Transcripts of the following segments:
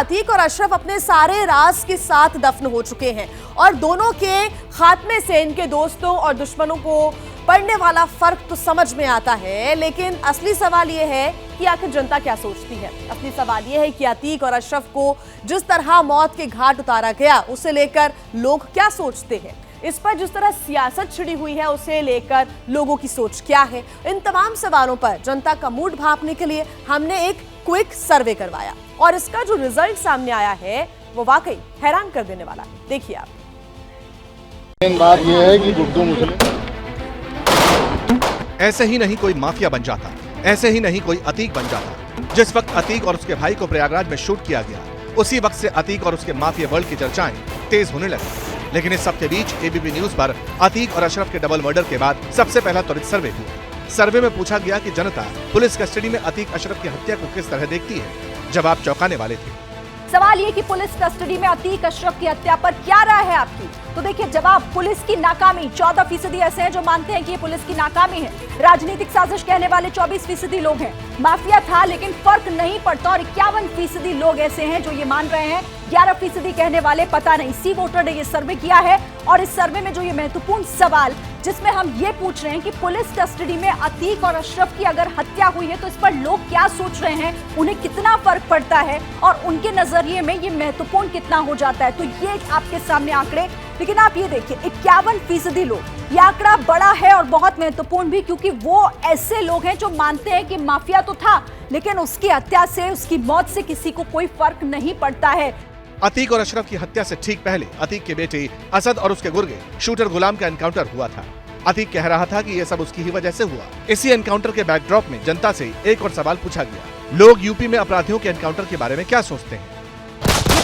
अतीक और अशरफ अपने सारे राज के साथ दफन हो चुके हैं और दोनों के खात्मे से इनके दोस्तों और दुश्मनों को पड़ने वाला फर्क तो समझ में आता है, लेकिन असली सवाल यह है कि आखिर जनता क्या सोचती है। असली सवाल यह है कि अतीक और अशरफ को जिस तरह मौत के घाट उतारा गया उसे लेकर लोग क्या सोचते हैं। इस पर जिस तरह सियासत छिड़ी हुई है उसे लेकर लोगों की सोच क्या है। इन तमाम सवालों पर जनता का मूड भांपने के लिए हमने एक क्विक सर्वे करवाया और इसका जो रिजल्ट सामने आया है वो वाकई हैरान कर देने वाला है। देखिए आप। मेन बात यह है कि गुड्डू मुस्लिम ऐसे ही नहीं कोई माफिया बन जाता, ऐसे ही नहीं कोई अतीक बन जाता। जिस वक्त अतीक और उसके भाई को प्रयागराज में शूट किया गया उसी वक्त से अतीक और उसके माफिया वर्ल्ड की चर्चाएं तेज होने लगी। लेकिन इस सब के बीच एबीपी न्यूज पर अतीक और अशरफ के डबल मर्डर के बाद सबसे पहला त्वरित सर्वे हुआ। सर्वे में पूछा गया कि जनता पुलिस कस्टडी में अतीक अशरफ की हत्या को किस तरह देखती है। जवाब चौंकाने वाले थे। सवाल ये कि पुलिस कस्टडी में अतीक अशरफ की हत्या पर क्या राय है आपकी? तो देखिए जवाब पुलिस की नाकामी। 14% ऐसे हैं जो मानते हैं कि ये पुलिस की नाकामी है। राजनीतिक साजिश कहने वाले 24% लोग हैं। माफिया था लेकिन फर्क नहीं पड़ता और 51% लोग ऐसे हैं जो ये मान रहे हैं। 11% कहने वाले पता नहीं। सी वोटर ने ये सर्वे किया है और इस सर्वे में जो ये महत्वपूर्ण सवाल जिसमें हम ये पूछ रहे हैं कि पुलिस कस्टडी में अतीक और अशरफ की अगर हत्या हुई है तो इस पर लोग क्या सोच रहे हैं, उन्हें कितना फर्क पड़ता है और उनके नजरिए में ये महत्वपूर्ण कितना हो जाता है। तो ये आपके सामने आंकड़े, लेकिन आप ये देखिए 51% लोग। ये आंकड़ा बड़ा है और बहुत महत्वपूर्ण भी, क्योंकि वो ऐसे लोग हैं जो मानते हैं कि माफिया तो था लेकिन उसकी हत्या से, उसकी मौत से किसी को कोई फर्क नहीं पड़ता है। अतीक और अशरफ की हत्या से ठीक पहले अतीक के बेटे असद और उसके गुर्गे शूटर गुलाम का एनकाउंटर हुआ था। अतीक कह रहा था कि यह सब उसकी ही वजह से हुआ। इसी एनकाउंटर के बैकड्रॉप में जनता से एक और सवाल पूछा गया, लोग यूपी में अपराधियों के एनकाउंटर के बारे में क्या सोचते हैं।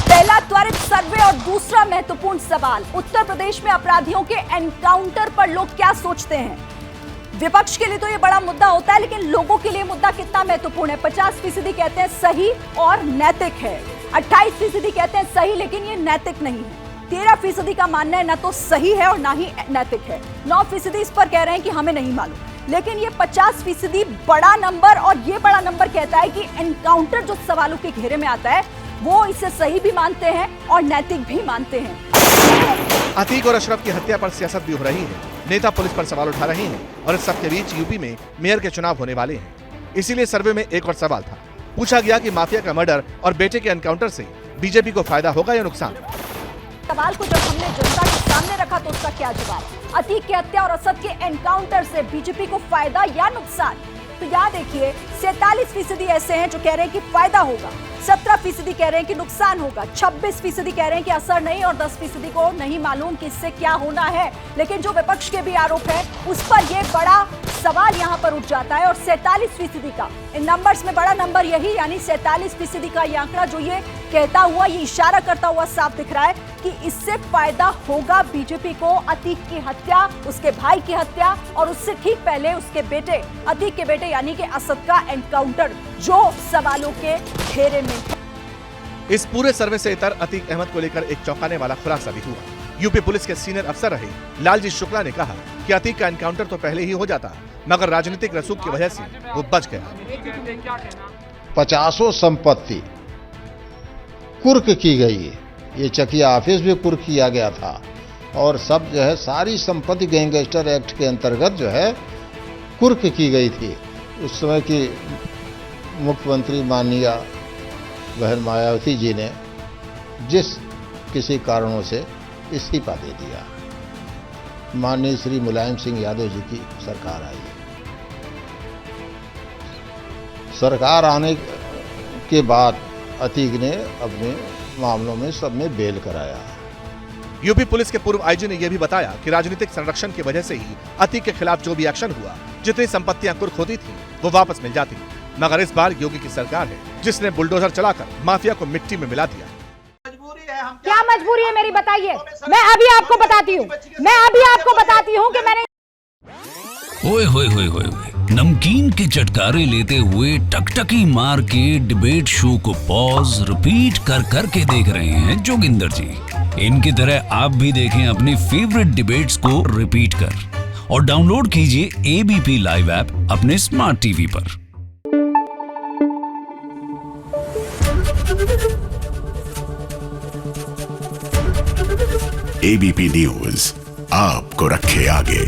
पहला त्वरित सर्वे और दूसरा महत्वपूर्ण सवाल, उत्तर प्रदेश में अपराधियों के एनकाउंटर पर लोग क्या सोचते हैं। विपक्ष के लिए तो ये बड़ा मुद्दा होता है, लेकिन लोगों के लिए मुद्दा कितना महत्वपूर्ण है। 50% कहते हैं सही और नैतिक है। 28% कहते हैं सही लेकिन ये नैतिक नहीं है। 13% का मानना है न तो सही है और ना ही नैतिक है। 9% इस पर कह रहे हैं कि हमें नहीं मालूम। लेकिन ये 50% बड़ा नंबर, और ये बड़ा नंबर कहता है कि एनकाउंटर जो सवालों के घेरे में आता है वो इसे सही भी मानते हैं और नैतिक भी मानते हैं। अतीक और अशरफ की हत्या पर सियासत भी हो रही है, नेता पुलिस पर सवाल उठा रहे हैं और इस सब के बीच यूपी में मेयर के चुनाव होने वाले हैं। इसीलिए सर्वे में एक और सवाल था। पूछा गया कि माफिया का मर्डर और बेटे के एनकाउंटर से बीजेपी को फायदा होगा या नुकसान। सवाल को जब हमने जनता के सामने रखा तो उसका क्या जवाब? अतीक की हत्या और असद के एनकाउंटर से बीजेपी को फायदा या नुकसान? तो याद देखिए 47% ऐसे हैं जो कह रहे हैं कि फायदा होगा, 17% कह रहे हैं कि नुकसान होगा, 26% कह रहे हैं कि असर नहीं और 10% को नहीं मालूम कि इससे क्या होना है। लेकिन जो विपक्ष के भी आरोप है उस पर यह बड़ा सवाल यहाँ पर उठ जाता है। और 47% का इन नंबर्स में बड़ा नंबर यही, यानी 47% का ये आंकड़ा जो ये कहता हुआ, ये इशारा करता हुआ साफ दिख रहा है कि इससे फायदा होगा बीजेपी को। अतीक की हत्या, उसके भाई की हत्या और उससे ठीक पहले उसके बेटे, अतीक के बेटे यानी कि असद का एनकाउंटर जो सवालों के घेरे में है। इस पूरे सर्वे से इतर अतीक अहमद को लेकर एक चौंकाने वाला खुलासा भी हुआ। यूपी पुलिस के सीनियर अफसर रहे लालजी शुक्ला ने कहा कि अतीक का एनकाउंटर तो पहले ही हो जाता, मगर राजनीतिक रसूख की वजह से वो बच गया। 50 संपत्ति कुर्क की गई है। ये चकिया ऑफिस भी कुर्क किया गया था और सब जो है सारी संपत्ति गैंगस्टर एक्ट के अंतर्गत जो है कुर्क की गई थी। उस समय की मुख्यमंत्री माननीय बहन मायावती जी ने जिस किसी कारणों से इस्तीफा दे दिया, माननीय श्री मुलायम सिंह यादव जी की सरकार आई। सरकार आने के बाद अतीक ने अपने मामलों में सब में बेल कराया। यूपी पुलिस के पूर्व आईजी ने यह भी बताया कि राजनीतिक संरक्षण की वजह से ही अतीक के खिलाफ जो भी एक्शन हुआ, जितनी संपत्तियां कुर्क होती थी वो वापस मिल जाती। मगर इस बार योगी की सरकार है जिसने बुलडोजर चलाकर माफिया को मिट्टी में मिला दिया। क्या मजबूरी है मेरी, बताइए। मैं अभी आपको बताती हूँ कि मैंने ओए होए होए होए नमकीन के चटकारे लेते हुए टकटकी मार के डिबेट शो को पॉज रिपीट कर करके देख रहे हैं जोगिंदर जी। इनकी तरह आप भी देखें अपनी फेवरेट डिबेट्स को रिपीट कर और डाउनलोड कीजिए एबीपी लाइव ऐप अपने स्मार्ट टीवी पर। एबीपी न्यूज आपको रखे आगे।